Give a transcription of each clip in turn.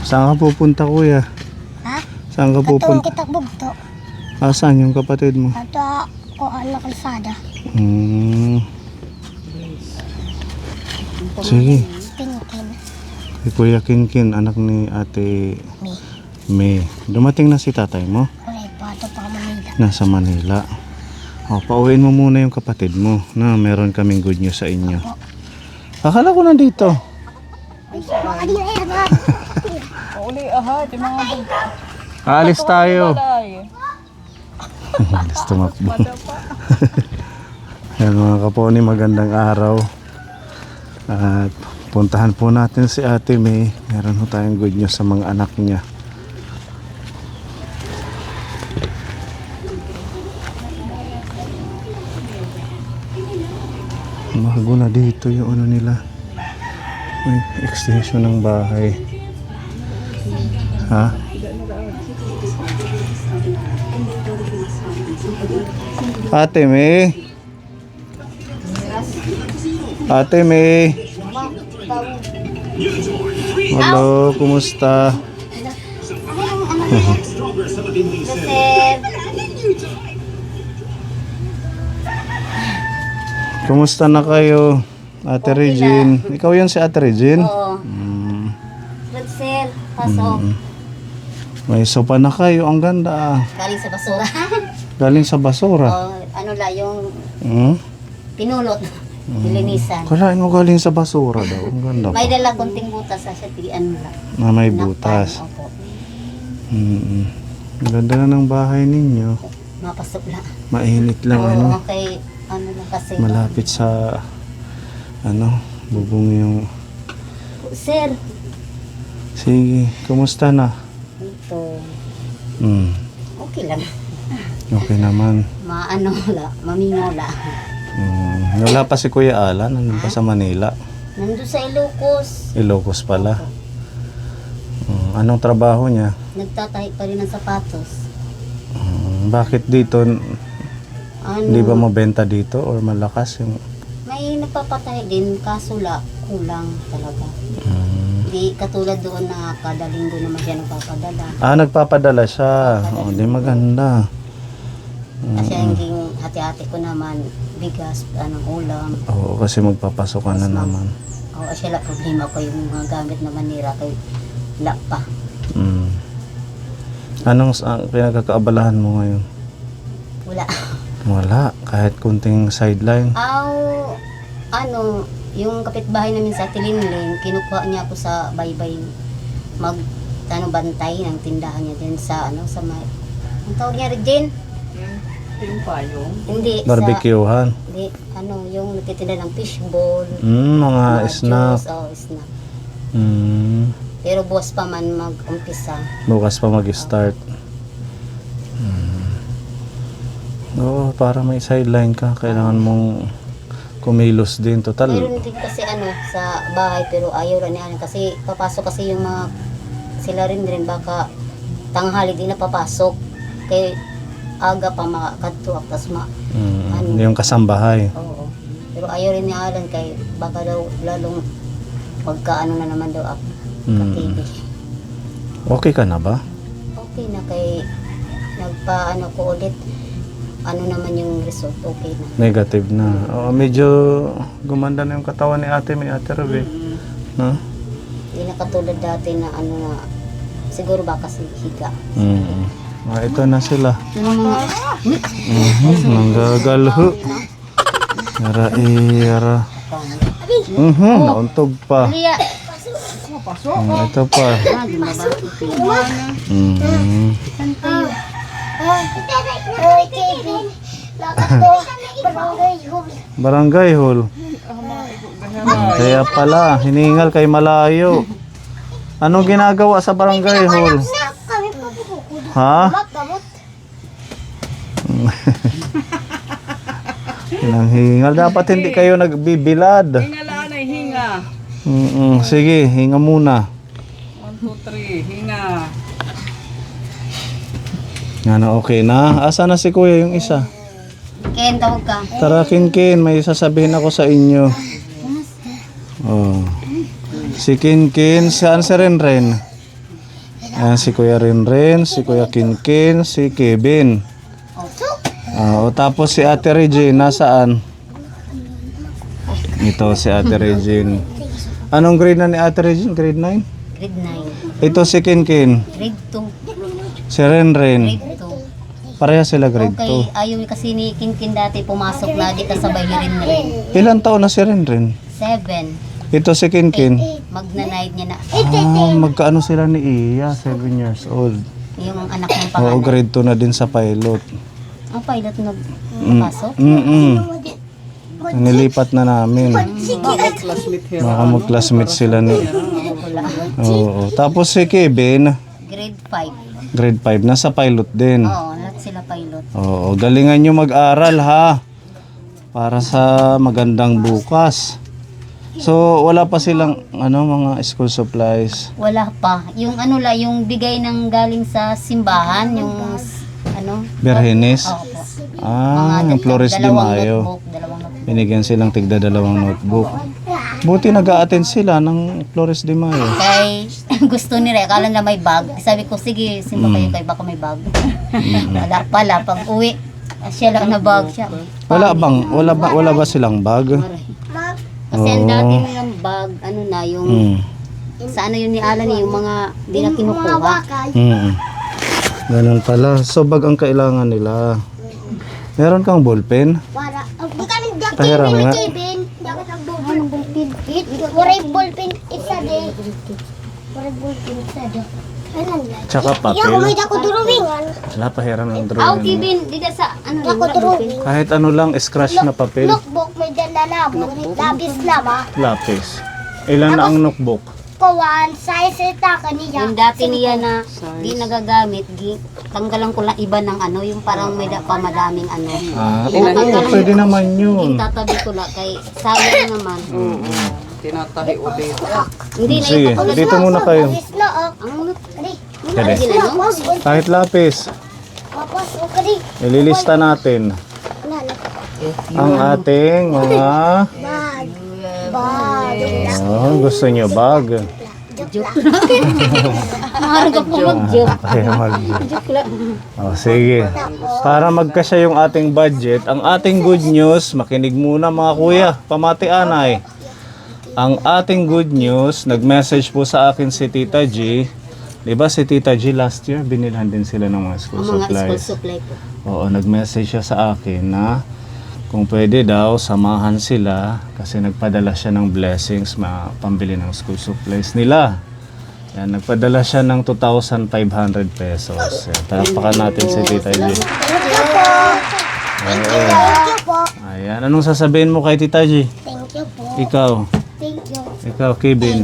Saan ka pupunta, kuya? Ha? Saan ka Katong pupunta? kita bugto. Saan yung kapatid mo? Ato ko ang kalsada. Sige. Kinkin. Si Kuya Kinkin, anak ni Ate Me. May. Dumating na si tatay mo? Kulay pa. Ito pa Manila. Nasa Manila. Pauwiin mo muna yung kapatid mo na meron kaming good news sa inyo. Akala ko nandito. Mga di na yan ha. Uli ahad, yung mga Aalis tayo. balay. Alis tumakbo. Yan mga kaponi, magandang araw. At puntahan po natin si Ate May. Meron po tayong good news sa mga anak niya. Bago na dito yung ano nila. May extension ng bahay. Ha? Ate May. Ate May. Hello, kumusta? Kumusta na kayo? Ate Regine. Ikaw yun si Ate Regine? Oo. Good sir. Pasok. May sopa na kayo. Ang ganda ah. Galing sa basura. Galing sa basura. Ano la yung Hmm? pinulot. Nilinisan. Kalain mo galing sa basura daw. Ang ganda May pa. dala konting butas sa siya. Ano la. Na may butas. Opo. Ang ganda na ng bahay ninyo. Mapasok la. Mainit lang Oo, ano. okay. Ano lang kasi. Malapit sa ano, bubong yung... Sir. Sige, kumusta na? Ito. Okay lang. Okay naman. Maano la. Mamingaw la. Wala pa si Kuya Alan, nandun pa sa Manila. Nandun sa Ilocos. Ilocos pala. Anong trabaho niya? Nagtatahi pa rin ng sapatos. Bakit dito? Ano, Hindi ba mabenta dito or malakas yung... may nagpapatahi din, kaso la, kulang talaga. Hindi katulad doon na kada linggo naman siya nagpapadala. Nagpapadala siya. Di maganda. Kasi hindi hati-hati ko naman, bigas, ulam. Oo, kasi magpapasok ka na naman. Oo, siya la problema ko yung mga gamit na manira kay la pa. Anong pinagkakaabalahan mo ngayon? Wala. Wala, kahit kunting sideline. Yung kapitbahay namin sa Tilinling, kinukuha niya ako sa baybay bantay ng tindahan niya din sa sa may, ang tawag niya Regine? Yung payong. Hindi, Barbecuehan. hindi, yung nagtitinda ng fishball, Mga snack. juice, snack. Pero buwas pa man mag-umpisa. Bukas pa mag-start. Oo, para may sideline ka, kailangan mong kumilos din. Total. Mayroon din kasi sa bahay pero ayaw rin niya kasi papasok kasi yung mga sila rin baka tanghali din na papasok kay aga pa makakatuwak tas Yung kasambahay. oo. Pero ayaw rin ni Alan kay baka daw lalong magkaano na naman daw ako ka-TV. Okay ka na ba? Okay na kay nagpa ko ulit naman yung result, okay na. Negative na. Oo, medyo gumanda na yung katawan ni Ate May, Ate Ruby. No? Hindi na katulad dati na siguro baka higa. Ito na sila. Nanggagalho. Yara. Nauntog pa. Liya. Ito pa. Barangay Hall. Kaya pala, hiningal kay malayo. Anong ginagawa sa Barangay Hall? Ha? Hingal. Dapat hindi kayo nagbibilad. Hinga lang ay hinga. Sige, hinga muna. 1, 2, 3, hinga. Okay na. Asa na si Kuya yung isa? Ken, tawag ka. Tara, Kinkin, may sasabihin ako sa inyo. Si Kinkin, saan si Renren? Ayan, si Kuya Rinrin, si Kuya Kinkin, si Kevin. O, tapos si Ate Regine, nasaan? Ito si Ate Regine. Anong grade na ni Ate Regine? Grade 9? Grade 9. Ito si Kinkin. Grade 2. Si Rinrin. Grade 2. Pareha sila grade Okay, ayaw kasi ni Kinkin dati pumasok na di kasabay ni Rin. 2. Ilan taon na si Rinrin? 7. Ito si Kinkin. Magna-night niya na. Magkaano sila ni Iya? 7 years old. Yung anak ng Oo, pangalan. grade 2 na din sa pilot. Ang pilot nagpasok. Nilipat na namin. Classmate here. Baka mag-classmate sila ni... Wala. Oo. Tapos si Kevin, Grade 5. grade 5, nasa pilot din. Oo, lahat sila pilot. Oo, galingan nyo mag-aral ha. Para sa magandang bukas. So, wala pa silang mga school supplies. Wala pa. Yung ano la, yung bigay ng galing sa simbahan, yung Berhenes. Oo po. Yung Flores de Mayo. Dalawang notebook. Binigyan silang tigda 2 notebook. Buti nag-a-attend sila ng Flores de Mayo. Kay gusto nila, akala na may bag. Sabi ko, sige, simba kayo kay baka may bag. Wala pala, pag uwi, siya lang na bag siya. Wala ba silang bag? Kasi ang dati nilang bag, yung sa yun ni Alan, yung mga di na kinukuha. Ganun pala. So, bag ang kailangan nila. Meron kang ballpen? Pahiram nga. Tsaka papel. Wala, pahiram ng drawing. Kibin, di ka sa, Kahit ano lang, scratch na papel. Notebook, may dala na mo. Labis na ba? Lapis. Ilan na ang notebook? Kawan, size ita kaniya. yung dati niya na di nagagamit, tanggalan ko lang iba ng yung parang may pamadaming Oo, pwede naman yun. Tatabi ko lang kay sayang naman. Tinatahi ulit. Hindi na Sige, yung dito muna kayo. Isla, ang Kaya, kahit lapis, Tapos, okay. ililista natin ang ating mga... gusto nyo bag? Maharga po mag-joke. Kaya Joke lang. sige. Para magkasya yung ating budget, ang ating good news, makinig muna mga kuya, pamati anay. Ang ating good news, nag-message po sa akin si Tita G. Diba si Tita G last year, binilhan din sila ng mga school Ang mga school supplies. supply po. Oo, nag-message siya sa akin na kung pwede daw, samahan sila kasi nagpadala siya ng blessings pambili ng school supplies nila. Yan, nagpadala siya ng 2,500 pesos. Yan, talapakan natin si Tita G. Thank you po. Ayan, anong sasabihin mo kay Tita G? Thank you po. Ikaw, Thank you. ikaw Kevin.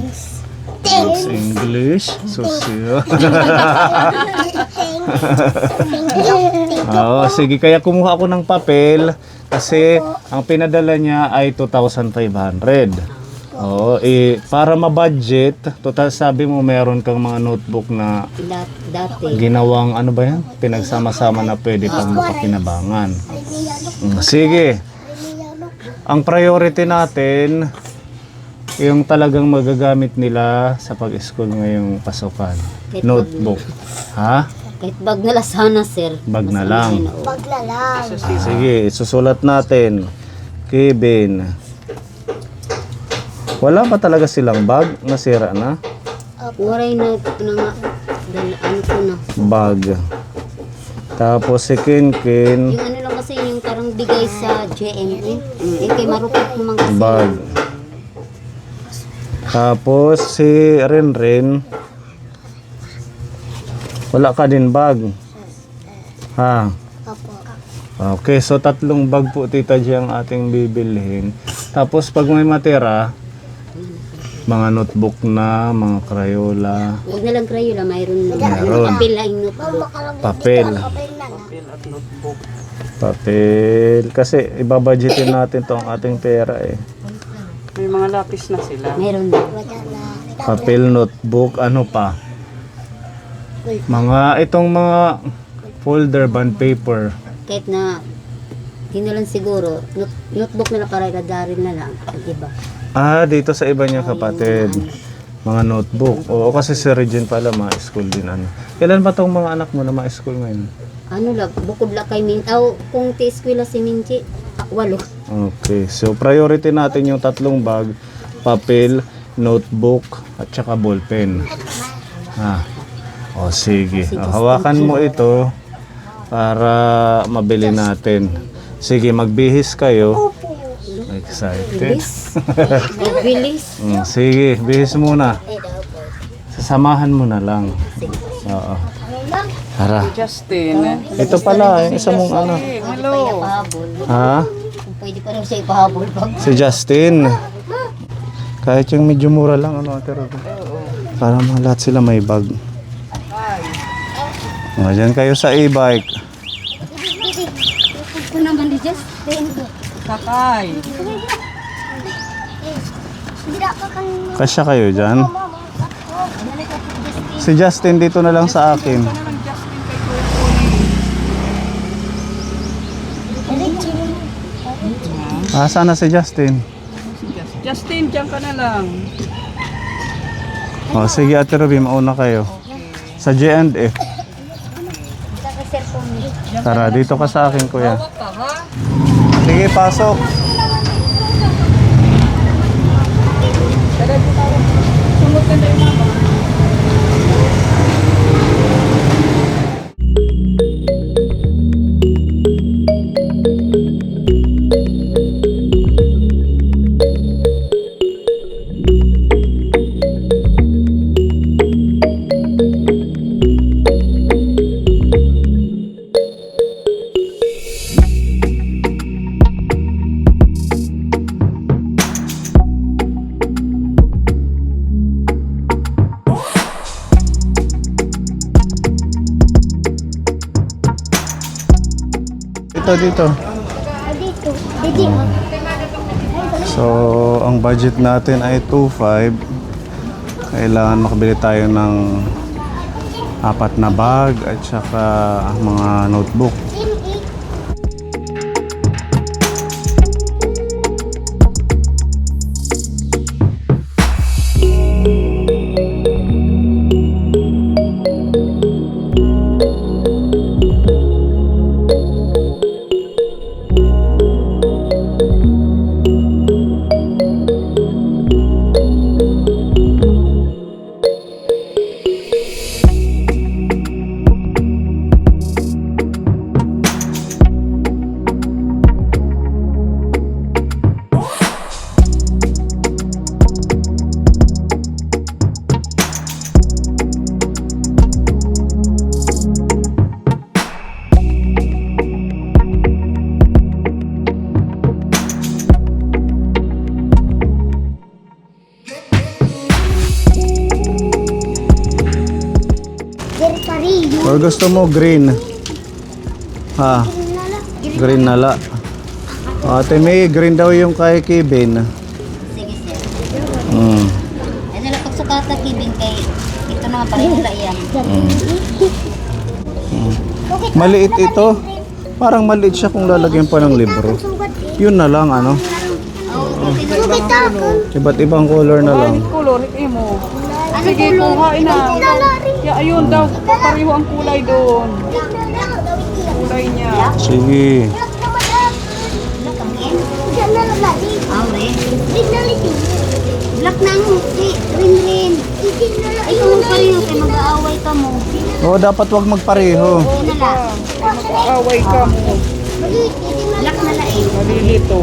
Thanks English. Susiyo. Oo, sige, kaya kumuha ako ng papel kasi ang pinadala niya ay 2,500. Oo, para ma-budget, total sabi mo meron kang mga notebook na Dati. ginawang pinagsama-sama na pwede pang makapinabangan. Sige. Ang priority natin, yung talagang magagamit nila sa pag-school ngayong pasukan. Notebook. Ha? Kahit bag na lang sana, sir. Bag na Basta lang. may nauwi. Paglalang. Sige, isusulat natin. Kevin. Wala pa talaga silang bag? Nasira na? Waray na nga. Ko na. Bag. Tapos si Kinkin. Yung lang kasi yung parang bigay sa JME. Kay marupit naman kasi. Bag. Tapos si Rinrin. Wala ka din bag. Ha? Okay, so 3 bag po Tita G ang ating bibilhin. Tapos pag may matira, mga notebook na, mga Crayola, Huwag na lang Crayola, mayroon na. Meron. Papel lang yung notebook. papel. Papel. Kasi ibabudgetin natin to ang ating pera eh. May mga lapis na sila. Mayroon na. Papel, notebook, ano pa? Itong mga folder, bond paper. Kahit na, di na lang siguro, notebook na lang para iladarin na lang. Diba? Dito sa iba niya kapatid. Mga notebook. Oo, kasi si Regine pala ma-school din ano. Kailan ba tong mga anak mo na ma-school ngayon? Ano lang, bukod lang kay Min. Kung ti-eskwela si Minji, 8. Okay, so priority natin yung 3 bag, papel, notebook, at saka ballpen. O sige, hawakan mo ito para mabili natin. Sige, magbihis kayo. Excited. Bilis. Sige, bihis muna. Sasamahan mo na lang. Oo. Tara. Justin. Ito pala, yung isa mong anak. Hello. Pahabol. Ha? Kung pwede pa rin siya ipahabol pag Si Justin. Kahit yung medyo mura lang, ano, Ate Rob? Para mga lahat sila may bag. Diyan kayo sa e-bike. ko naman ni Justin. Sakay. Kasya kayo dyan? Si Justin dito na lang sa akin. Sana si Justin? Justin, diyan ka na lang. O sige Ate Ruby, mauna kayo. Sa J&F. Tara, dito ka sa akin kuya. Sige, pasok. Sunod ka na yung mama. Dito. Dito. So, ang budget natin ay 2.5. Kailangan makabili tayo ng 4 na bag at saka mga notebook. Or gusto mo green? Ha? Green nala. Ate May, green daw yung kay Kevin. Sige, sir. Mm. Ano lang pagsukata, Kevin, kay ito naman pareho na yan. Maliit ito. Parang maliit siya kung lalagyan pa ng libro. Yun na lang, ano? Iba't ibang color na lang. Kolorit mo. Sige, kuhain na. Ya, ayun daw, pareho ang kulay doon. Kulay niya. Sige. Black na mo, rin. Ay, kung pareho kayo, mag-aaway ka mo. Oo, dapat wag magpareho. Yun na lang. Mag-aaway ka mo. Black na lang eh. Malilito.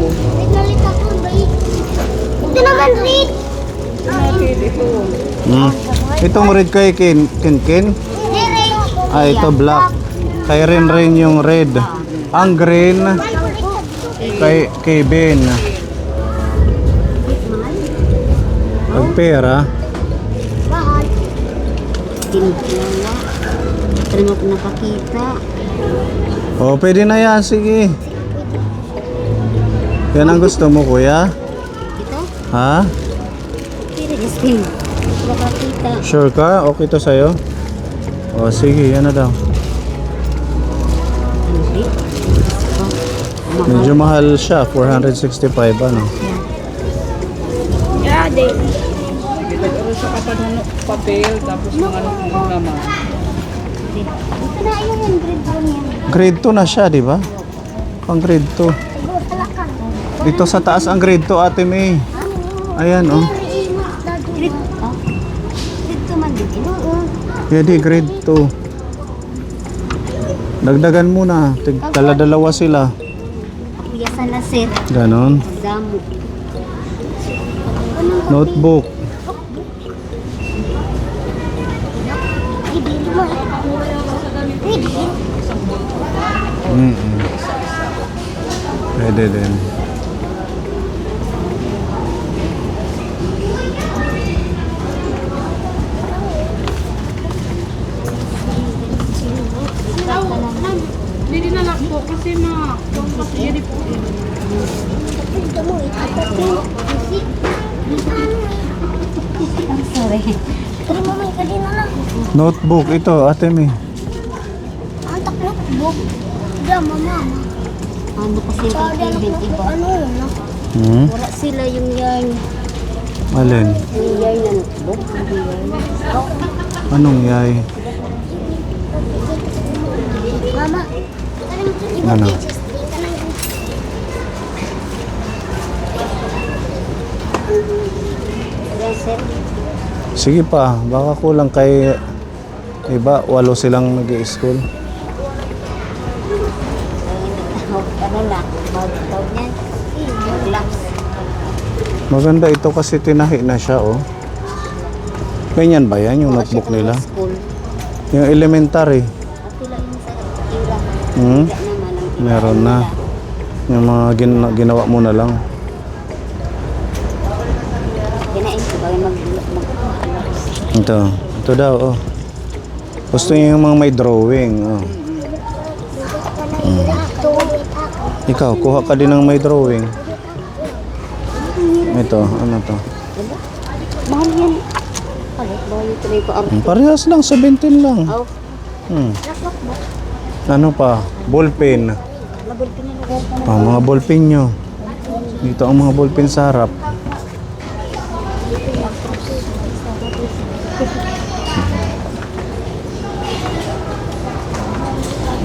Ito naman, Rit. Malilito. Itong red kay Ken. Ito black. Kay Ren yung red. Ang green kay Kevin. Pag pera. Mahal. Tinutulawa. Pero mo ko nakakita. Oh, pwede na yan. Sige. Yan ang gusto mo, kuya? Ito? Ha? Pero Justin, makakita. Sure ka? Okay to sa'yo? O, sige. Yan na daw. Hindi. Medyo mahal siya. 465, ano? Sige, nag-aro siya Dapat ano, papel, tapos mga ano naman. Ito na yung grade 1 yan. Grade 2 na siya, di ba? Pang grade 2. Siguro talakan. Dito sa taas ang grade 2, Ate May. Ayan, oh. Grade, oh. Grade 2 man din. Pwede, grade 2. Dagdagan muna. Dala-dalawa sila. Yasan na sir. Ganon. Damo. Notebook. Hindi mo. Pwede. Pwede din. Hindi na lang po kasi yun po. Ito mo. I'm sorry. Pero mo may kadina lang. Notebook. Ito, Ate May. Ang taklok buk. Diyan, mama. Ano kasi yung pag-event iba. Ano na? Wala sila yung yarn. Alin? Yung yarn na notebook. Yung yarn. Anong yay? Mama. Ano? Yan sir. Sige pa. Baka kulang kay iba. 8 silang nag-i-school. Ano lang, mag-tawag niyan. Mag-laps. Maganda ito kasi tinahi na siya, oh. Ganyan ba yan, yung notebook nila? School. Yung elementary. At sila yung sa ira. Hmm? Ira naman ang ira Meron na. nila. Yung mga ginawa mo na lang. Kinain ko ba yung mag-laps. Ito daw, oh. Gusto niya yung mga may drawing, oh. Ikaw, kuha ka din ng may drawing. Ito, ano to? Diba? Mahal yan. Palit ba yung tuloy ko arte? Parehas lang, 17 lang. Oh, Ano pa? Ballpen. nabulpin na lugar pa na. Mga ballpen nyo. Dito ang mga ballpen sa harap.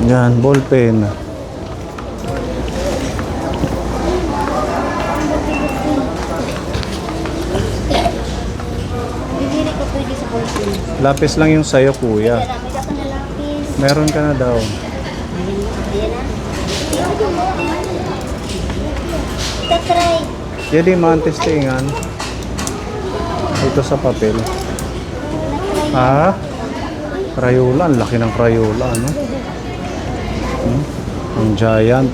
Yan, ballpen. Bibili ko pwede sa bulpin. Lapis lang yung sayo, kuya. Marami ka na lapis. Meron ka na daw. Ayan na. Tatry. Jadi mantistingan. Ito sa papel. Ha? Crayola. Ang laki ng Crayola, ano? Ang giant.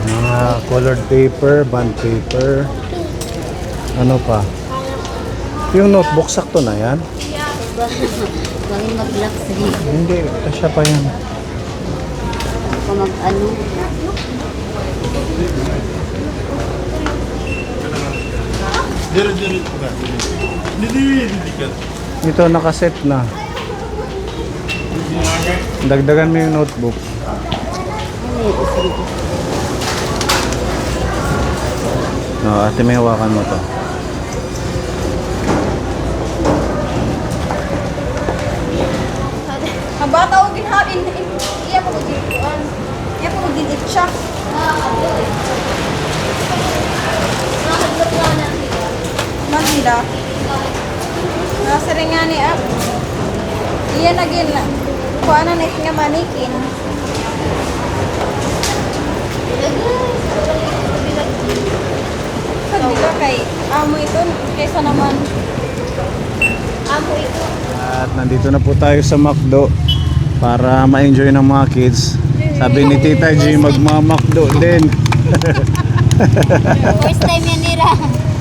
Mga colored paper, bond paper. Ano pa? Yung notebook, sakto na yan? Gawin mag-laps rin. Hindi, kasya pa yan. Kung mag-ano. Ito, nakaset na. Dagdagan mo yung notebook. Ano yung isang No, ate, may hawakan mo to. Ang bata o ginhain, iya po gin-kuan. Iya po gin-itcha. Man nila. Nasa rin nga ni Ab. Iya na gin. Kuha na nga manikin. Sabi kay amo ito kaysa naman. Amo ito. At nandito na po tayo sa McDo para ma-enjoy ng mga kids. Sabi ni Tita G, magma-McDo din. First time yan nila.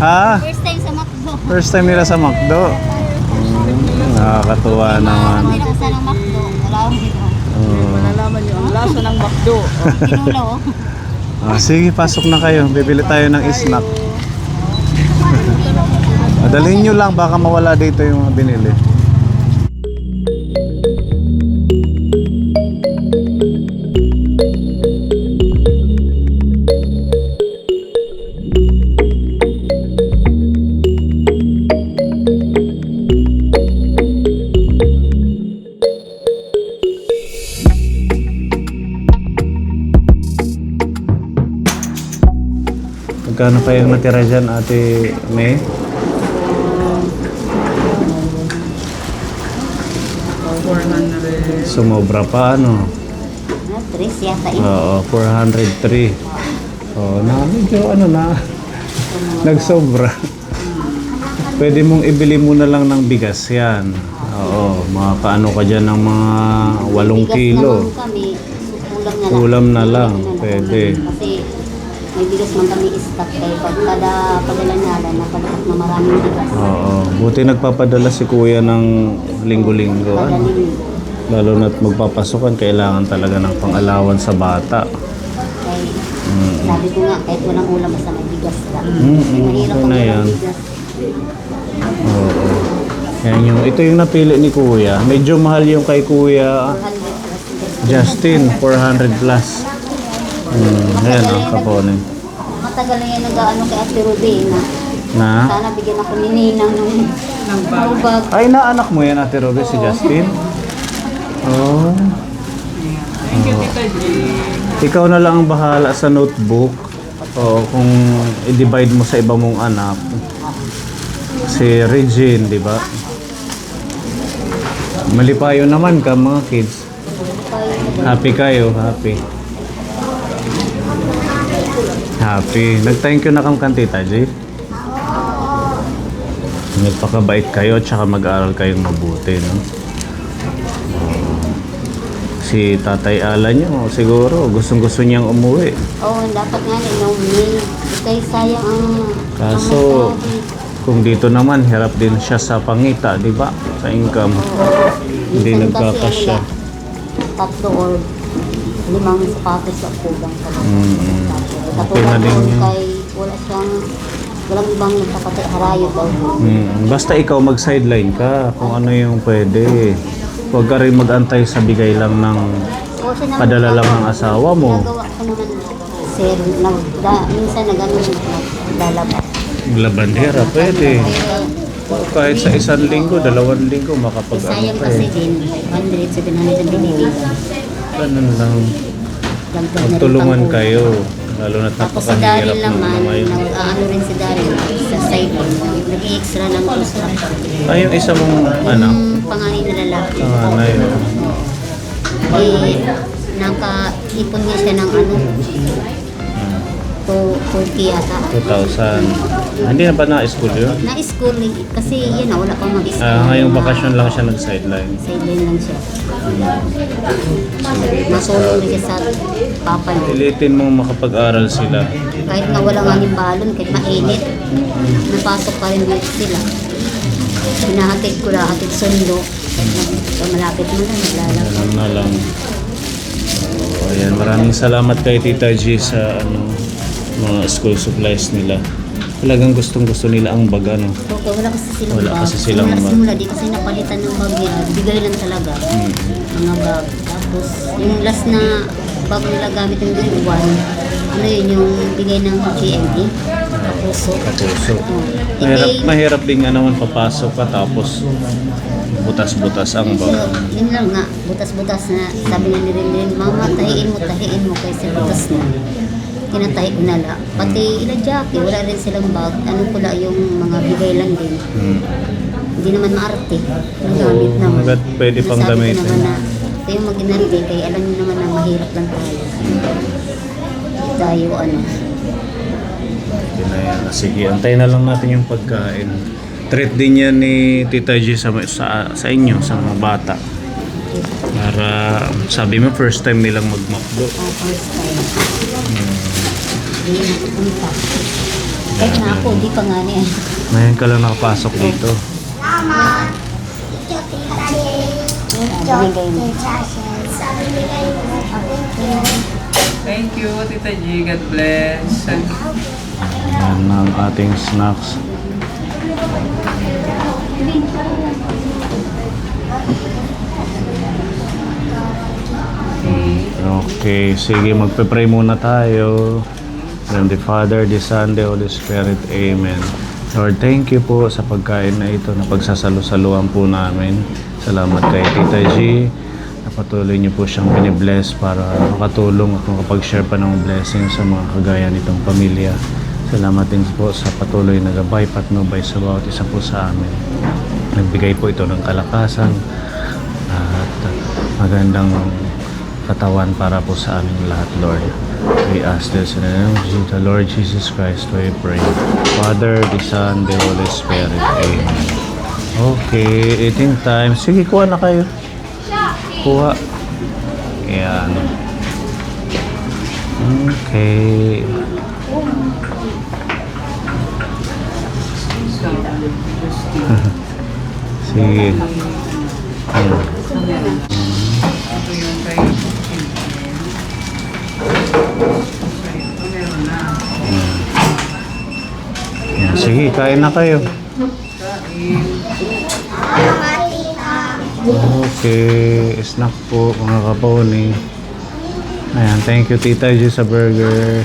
Ha? First time sa McDo. First time nila sa McDo. Nakakatuwa naman. Hindi na kasi ng McDo. Wala akong dito. Oh. Malalaman niyo ang lasa ng McDo. Kinulaw oh. Sige, pasok na kayo. Bibili tayo ng snack. Dalhin nyo lang, baka mawala dito yung mga binili. Magkano kayang natira dyan, Ate May? Sumobra pa, ano? Tres yata yun. Oo, 403. Oo, medyo ano na, nagsobra. Pwede mong ibili muna lang ng bigas yan. Oo, makakaano ka dyan ng mga 8 kilo. Bigas naman kami, kulang na lang. Kulam na lang, pwede. Kasi may bigas man kami stock kaya pag kada padala nila napadapat na maraming bigas. Oo, buti nagpapadala si Kuya ng linggo-linggo. Ano? Padalin. Lalo na't magpapasukan, kailangan talaga ng pang-alawan sa bata. Kaya sabi ko nga, kahit walang ulam basta may bigas lang. Mm, Kasi mahirap okay pag na walang yan. bigas. Oo. Yan ito yung napili ni Kuya. Medyo mahal yung kay Kuya 400 plus. Justin, 400 plus. Ayan o, kapone. Matagal na yan nag-ano kay Ate Ruby na sana bigyan ako ni Ninang ng bag. Ay, naanak mo yan, Ate Robert, si Justin? Oh. Thank you, Tita G. Ikaw na lang ang bahala sa notebook. Oo, kung i-divide mo sa iba mong anak. Si Regine, di ba? Malipayo naman ka, mga kids. Happy kayo, happy. Happy. Nag-thank you na kang kantita, Jay. Nagpakabait kayo, tsaka mag-aral kayong mabuti, no? Si Tatay Alan nyo, siguro, gustong-gusto niyang umuwi. Oo, dapat nga nung May. Kaya sayang ang Kaso, ang masabi. kung dito naman, hirap din siya sa pangita, di ba? Sa income. Hindi Minsan nagkakasya. kasi 3 or 5 sapatos sa kulang pa. Okay Katulad na din doon yun. kay walang ibang nagpapatay harayo daw. Basta ikaw mag-sideline ka kung ano yung pwede. Huwag ka rin mag-antay sa bigay lang ng O, siya naman, padala lang ng asawa mo. Ginagawa ko naman, sir, minsan nag-ano lalabas. Labandera, pwede. O, kahit sa 1 linggo, 2 linggo, makapag-ano Sayang ka kasi eh. din, 100, 700 ang binibigay. Ganun lang. Dagdag na rin Magtulungan pang- kayo. Lalo na Tapos si napakahirap Daryl ng naman, mga ngayon. nag-ano rin si Daryl sa side, nag-extra ng construction. Ay, yung isa mong anak. Yung panganay na lalaki. Panganay. Eh, nakaipon niya siya ng ano, 240 yata. 2,000. Hindi na ba na-school yun? Na-school eh, kasi yan na, wala pang mag-school. Ngayong bakasyon lang siya nag-sideline. Sideline lang siya. Masulong rin siya sa papa niya. Pilitin mong makapag-aral sila. Kahit nga wala nga yung balon, kahit mainit, napasok pa rin dito sila. Hinahatid ko na, hatid sundo. Kahit malapit mo na, naglalaro. Alam na lang. So, ayan, maraming salamat kay Tita G sa mga school supplies nila. Talagang gustong-gusto nila ang bag, ano. Okay, wala kasi silang Wala bag. kasi silang bag. Simula di kasi napalitan ng bag nila. Bigay lang talaga. Mga bag. Tapos, yung last na bag nila gamit yung grade 1, ano yun, yung bigay ng GMA. Kapuso. Kapuso. Mahirap. Mahirap din nga naman papasok ka tapos butas-butas ang So, bag. yun lang nga, butas-butas na sabi nga ni Rin, Mama, tahiin mo kasi butas na. Kinatahi ko na lang. Pati ila Jackie, wala rin silang bag. Ano pula yung mga bigay lang din. Hindi naman maarte. Nagamit naman. Hanggat pwede pang Nasabi ko gamitin. naman na kayo mag-inarte, kaya alam niyo naman na mahirap lang tayo. Hindi tayo ano. Okay na yan. Sige, antayin na lang natin yung pagkain. Treat din yan ni Tita G sa inyo, sa mga bata. Para, sabi mo, first time nilang mag-McDo. First time. Hindi na pupunta. Kahit na ako, hindi pa nga niya. Ngayon ka lang nakapasok dito. Binigay mo. Thank you, Tita G. God bless. Yan ang ating snacks. Okay, sige, magpe-pray muna tayo. In the Father, the Son, the Holy Spirit. Amen. Lord, thank you po sa pagkain na ito na pagsasalo-saluan po namin. Salamat kay Tita G. Patuloy niyo po siyang binibless para makatulong at makapag-share pa ng blessing sa mga kagaya nitong pamilya. Salamat din po sa patuloy na gabay, patnubay sa bawat isa po sa amin. Nagbigay po ito ng kalakasan at magandang katawan para po sa aming lahat, Lord. We ask this in the name of Jesus, the Lord Jesus Christ, we pray. Father, the Son, the Holy Spirit. Amen. Okay, eating time. Sige, kuha na kayo. Kuha. Yan. Okay. Sige. Ayan. Ito yung kay ito meron na. Yan. Sige, kain na kayo. Kain. Okay. Snack po, mga kaponi. Ayan, thank you Tita G sa burger.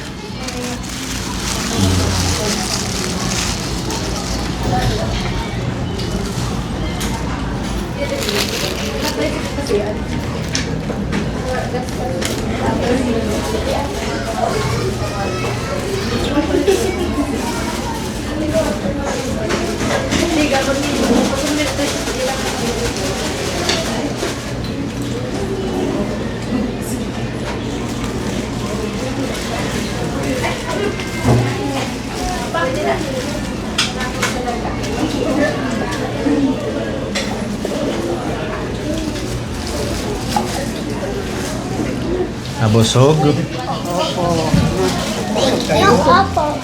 Nabusog. Yung opo.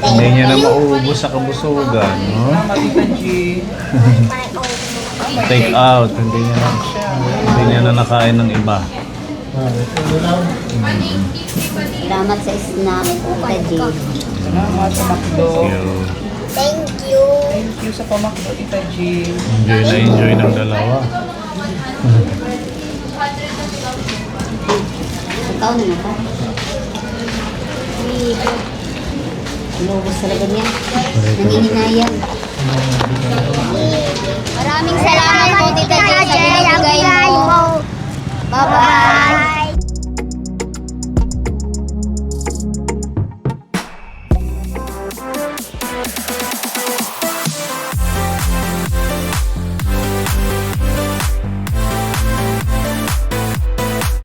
Hindi niya na mauubos sa kabusugan, no? Mama, Tita G. Take out, hindi niya na nakain ng iba. Salamat sa snack, Tita G. Salamat sa Macdo. Thank you. Thank you sa pamakdo, Tita G. Enjoy na enjoy ng dalawa. Ikaw naman ka. Inubos talaga niya. Nangihinayang. Maraming salamat po, Tita G, sa binibigay mo. Bye-bye.